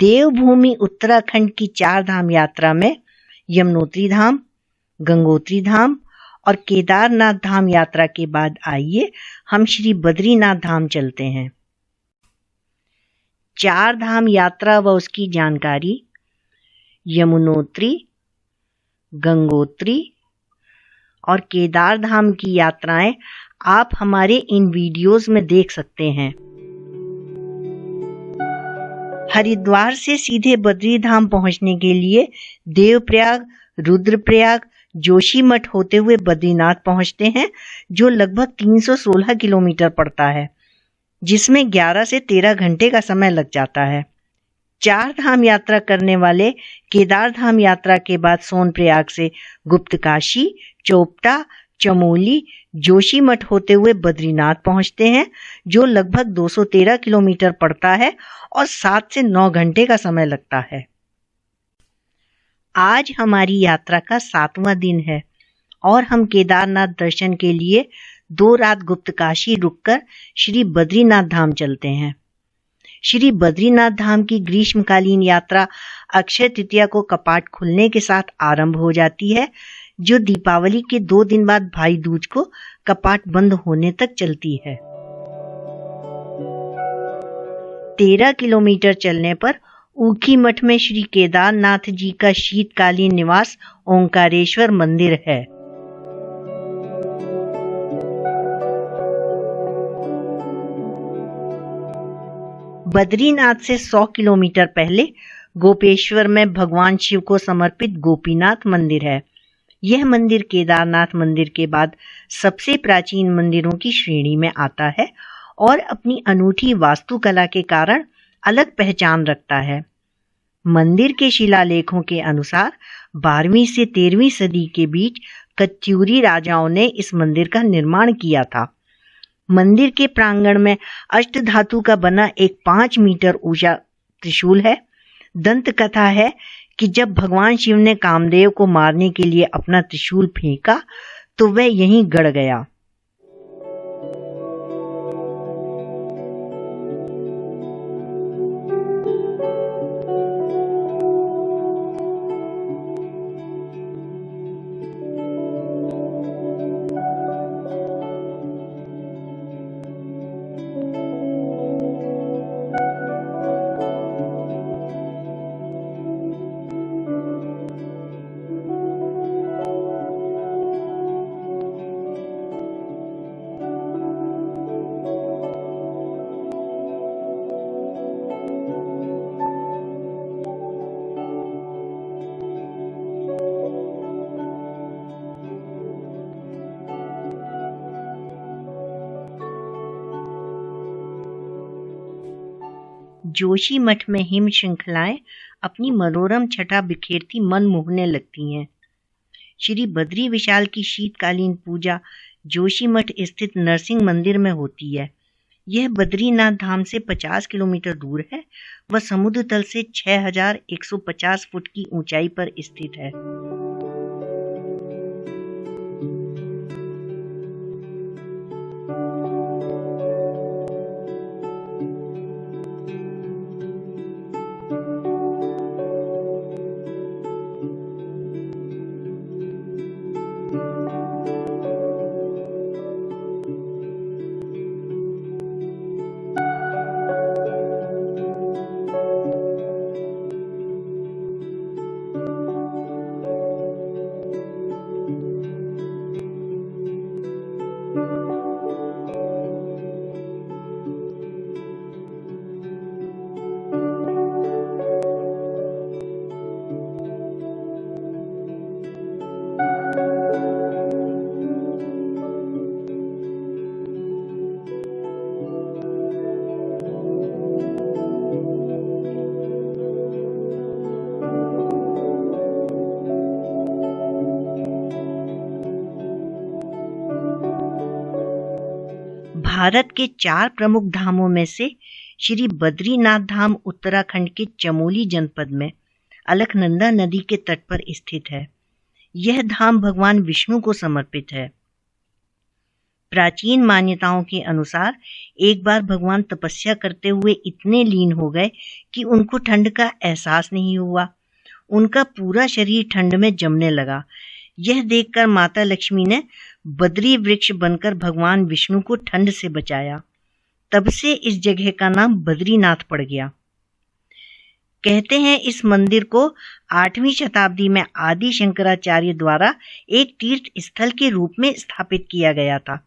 देवभूमि उत्तराखंड की 4 धाम यात्रा में यमुनोत्री धाम, गंगोत्री धाम और केदारनाथ धाम यात्रा के बाद आइए हम श्री बद्रीनाथ धाम चलते हैं। 4 धाम यात्रा व उसकी जानकारी यमुनोत्री, गंगोत्री और केदार धाम की यात्राएं आप हमारे इन वीडियोस में देख सकते हैं। हरिद्वार से सीधे बद्री धाम पहुंचने के लिए देवप्रयाग, रुद्रप्रयाग, जोशीमठ होते हुए बद्रीनाथ पहुंचते हैं, जो लगभग 316 किलोमीटर पड़ता है, जिसमें 11 से 13 घंटे का समय लग जाता है। 4 धाम यात्रा करने वाले केदार धाम यात्रा के बाद सोनप्रयाग से गुप्तकाशी, चोपटा, चमोली, जोशीमठ होते हुए बद्रीनाथ पहुंचते हैं, जो लगभग 213 किलोमीटर पड़ता है और 7 से 9 घंटे का समय लगता है। आज हमारी यात्रा का 7वां दिन है और हम केदारनाथ दर्शन के लिए 2 रात गुप्तकाशी रुककर श्री बद्रीनाथ धाम चलते हैं। श्री बद्रीनाथ धाम की ग्रीष्मकालीन यात्रा अक्षय तृतीया को कपाट खुलने के साथ आरंभ हो जाती है, जो दीपावली के 2 दिन बाद भाई दूज को कपाट बंद होने तक चलती है। 13 किलोमीटर चलने पर ऊखी मठ में श्री केदारनाथ जी का शीतकालीन निवास ओंकारेश्वर मंदिर है। बद्रीनाथ से 100 किलोमीटर पहले गोपेश्वर में भगवान शिव को समर्पित गोपीनाथ मंदिर है। यह मंदिर केदारनाथ मंदिर के बाद सबसे प्राचीन मंदिरों की श्रेणी में आता है और अपनी अनूठी वास्तुकला के कारण अलग पहचान रखता है। मंदिर के शिलालेखों के अनुसार 12वीं से 13वीं सदी के बीच कत्यूरी राजाओं ने इस मंदिर का निर्माण किया था। मंदिर के प्रांगण में अष्टधातु का बना एक 5 मीटर ऊंचा त्रिशूल है। दंत कथा है कि जब भगवान शिव ने कामदेव को मारने के लिए अपना त्रिशूल फेंका तो वह यहीं गड़ गया। जोशीमठ में हिम श्रृंखलाएं अपनी मनोरम छटा बिखेरती मन मोहने लगती हैं। श्री बद्री विशाल की शीतकालीन पूजा जोशीमठ स्थित नरसिंह मंदिर में होती है। यह बद्रीनाथ धाम से 50 किलोमीटर दूर है व समुद्र तल से 6150 फुट की ऊंचाई पर स्थित है। भारत के 4 प्रमुख धामों में से श्री बद्रीनाथ धाम उत्तराखंड के चमोली जनपद में अलकनंदा नदी के तट पर स्थित है। यह धाम भगवान विष्णु को समर्पित है। प्राचीन मान्यताओं के अनुसार एक बार भगवान तपस्या करते हुए इतने लीन हो गए कि उनको ठंड का एहसास नहीं हुआ। उनका पूरा शरीर ठंड में जमने लगा। यह देखकर माता लक्ष्मी ने बद्री वृक्ष बनकर भगवान विष्णु को ठंड से बचाया। तब से इस जगह का नाम बद्रीनाथ पड़ गया। कहते हैं इस मंदिर को 8वीं शताब्दी में आदि शंकराचार्य द्वारा एक तीर्थ स्थल के रूप में स्थापित किया गया था।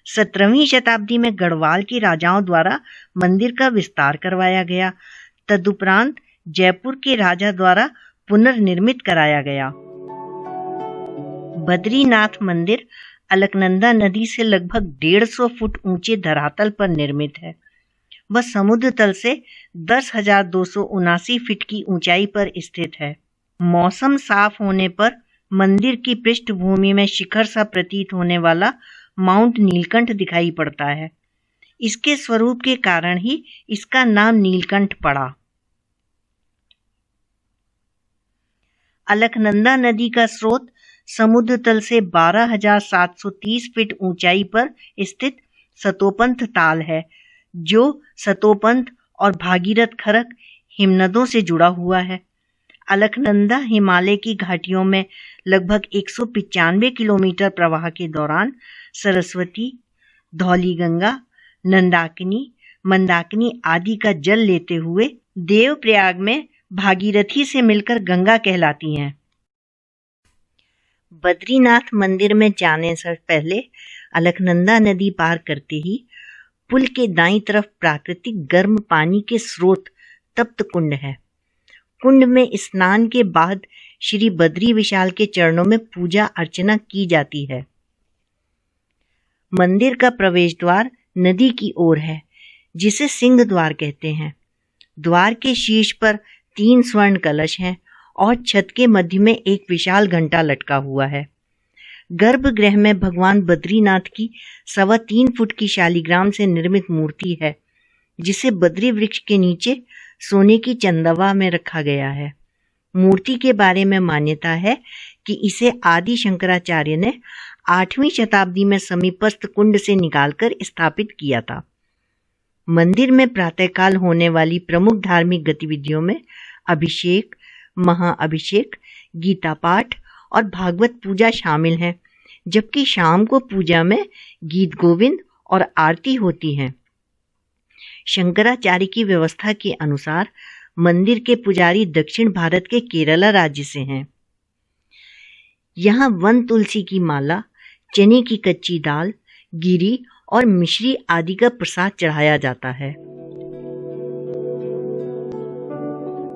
17वीं शताब्दी में गढ़वाल के राजाओं द्वारा मंदिर का विस्तार करवाया गया। तदुपरांत जयपुर के राजा द्वारा पुनर्निर्मित कराया गया। बद्रीनाथ मंदिर अलकनंदा नदी से लगभग 150 फुट ऊंचे धरातल पर निर्मित है। वह समुद्र तल से 10,279 फीट की ऊंचाई पर स्थित है। मौसम साफ होने पर मंदिर की पृष्ठभूमि में शिखर सा प्रतीत होने वाला माउंट नीलकंठ दिखाई पड़ता है। इसके स्वरूप के कारण ही इसका नाम नीलकंठ पड़ा। अलकनंदा नदी का स्रोत समुद्र तल से 12,730 फीट ऊंचाई पर स्थित सतोपंथ ताल है, जो सतोपंथ और भागीरथ खरक हिमनदों से जुड़ा हुआ है। अलकनंदा हिमालय की घाटियों में लगभग 195 किलोमीटर प्रवाह के दौरान सरस्वती, धौलीगंगा, नंदाकिनी, मंदाकिनी आदि का जल लेते हुए देवप्रयाग में भागीरथी से मिलकर गंगा कहलाती हैं। बद्रीनाथ मंदिर में जाने से पहले अलकनंदा नदी पार करते ही पुल के दाईं तरफ प्राकृतिक गर्म पानी के स्रोत तप्त कुंड है। कुंड में स्नान के बाद श्री बद्री विशाल के चरणों में पूजा अर्चना की जाती है। मंदिर का प्रवेश द्वार नदी की ओर है, जिसे सिंह द्वार कहते हैं। द्वार के शीर्ष पर 3 स्वर्ण कलश हैं और छत के मध्य में एक विशाल घंटा लटका हुआ है। गर्भगृह में भगवान बद्रीनाथ की 3.25 फुट की शालिग्राम से निर्मित मूर्ति है, जिसे बद्री वृक्ष के नीचे सोने की चंदवा में रखा गया है। मूर्ति के बारे में मान्यता है कि इसे आदि शंकराचार्य ने 8वीं शताब्दी में समीपस्थ कुंड से निकालकर स्थापित किया था। मंदिर में प्रातःकाल होने वाली प्रमुख धार्मिक गतिविधियों में अभिषेक, महाअभिषेक, गीता पाठ और भागवत पूजा शामिल है, जबकि शाम को पूजा में गीत गोविंद और आरती होती है। शंकराचार्य की व्यवस्था के अनुसार मंदिर के पुजारी दक्षिण भारत के केरला राज्य से हैं। यहाँ वन तुलसी की माला, चने की कच्ची दाल, गिरी और मिश्री आदि का प्रसाद चढ़ाया जाता है।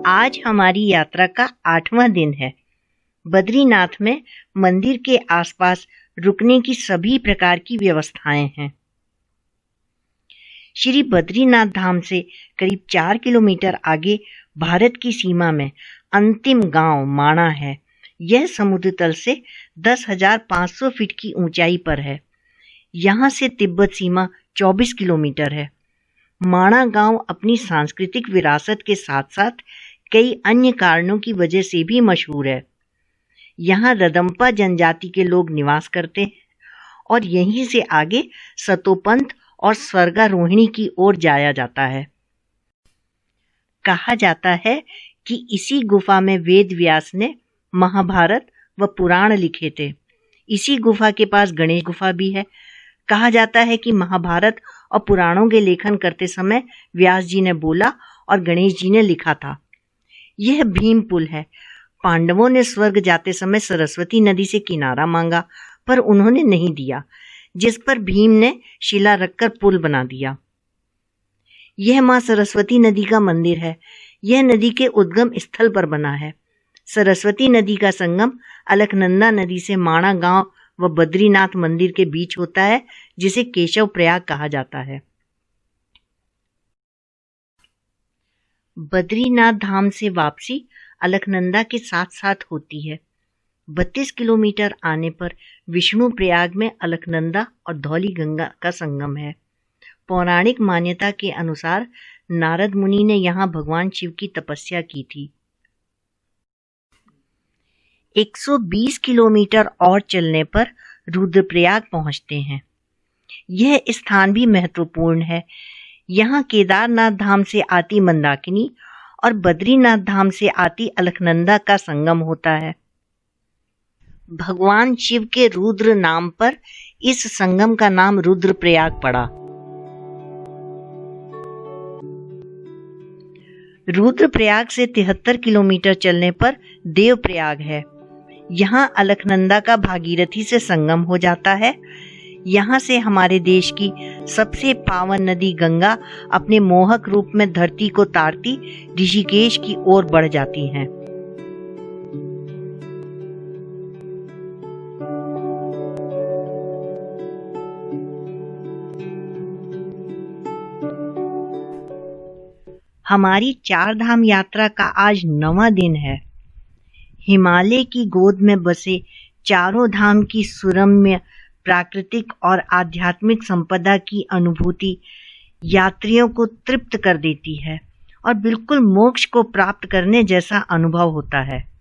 आज हमारी यात्रा का 8वां दिन है। बद्रीनाथ में मंदिर के आसपास रुकने की सभी प्रकार की व्यवस्थाएं हैं। श्री बद्रीनाथ धाम से करीब 4 किलोमीटर आगे भारत की सीमा में अंतिम गांव माणा है। यह समुद्र तल से 10,500 फीट की ऊंचाई पर है। यहाँ से तिब्बत सीमा 24 किलोमीटर है। माणा गांव अपनी सांस्कृतिक विरासत के साथ साथ कई अन्य कारणों की वजह से भी मशहूर है। यहाँ रदम्पा जनजाति के लोग निवास करते हैं और यहीं से आगे सतोपंथ और स्वर्गारोहिणी की ओर जाया जाता है। कहा जाता है कि इसी गुफा में वेद व्यास ने महाभारत व पुराण लिखे थे। इसी गुफा के पास गणेश गुफा भी है। कहा जाता है कि महाभारत और पुराणों के लेखन करते समय व्यास जी ने बोला और गणेश जी ने लिखा था। यह भीम पुल है। पांडवों ने स्वर्ग जाते समय सरस्वती नदी से किनारा मांगा, पर उन्होंने नहीं दिया, जिस पर भीम ने शिला रखकर पुल बना दिया। यह मां सरस्वती नदी का मंदिर है। यह नदी के उद्गम स्थल पर बना है। सरस्वती नदी का संगम अलकनंदा नदी से माणा गांव व बद्रीनाथ मंदिर के बीच होता है, जिसे केशव प्रयाग कहा जाता है। बद्रीनाथ धाम से वापसी अलकनंदा के साथ साथ होती है। 32 किलोमीटर आने पर विष्णु प्रयाग में अलकनंदा और धौली गंगा का संगम है। पौराणिक मान्यता के अनुसार नारद मुनि ने यहाँ भगवान शिव की तपस्या की थी। 120 किलोमीटर और चलने पर रुद्रप्रयाग पहुंचते हैं। यह स्थान भी महत्वपूर्ण है। यहाँ केदारनाथ धाम से आती मंदाकिनी और बद्रीनाथ धाम से आती अलकनंदा का संगम होता है। भगवान शिव के रुद्र नाम पर इस संगम का नाम रुद्रप्रयाग पड़ा। रुद्रप्रयाग से 73 किलोमीटर चलने पर देवप्रयाग है। यहाँ अलकनंदा का भागीरथी से संगम हो जाता है। यहाँ से हमारे देश की सबसे पावन नदी गंगा अपने मोहक रूप में धरती को तारती ऋषिकेश की ओर बढ़ जाती हैं। हमारी 4 धाम यात्रा का आज 9वां दिन है। हिमालय की गोद में बसे चारों धाम की सुरम्य प्राकृतिक और आध्यात्मिक संपदा की अनुभूति यात्रियों को तृप्त कर देती है और बिल्कुल मोक्ष को प्राप्त करने जैसा अनुभव होता है।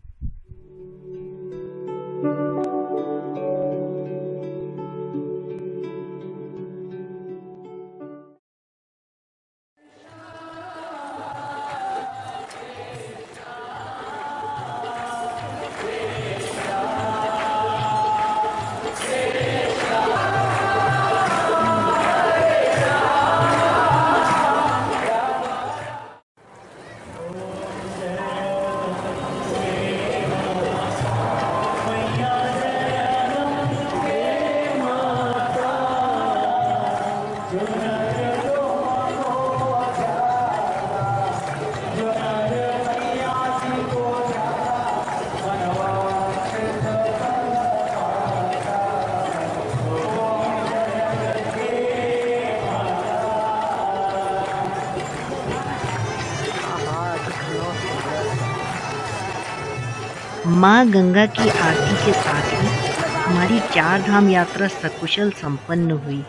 माँ गंगा की आरती के साथ ही हमारी 4 धाम यात्रा सकुशल संपन्न हुई।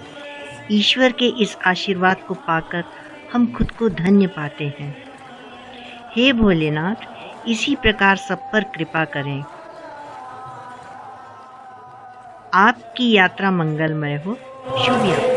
ईश्वर के इस आशीर्वाद को पाकर हम खुद को धन्य पाते हैं। हे भोलेनाथ, इसी प्रकार सब पर कृपा करें। आपकी यात्रा मंगलमय हो। शुभ यात्रा।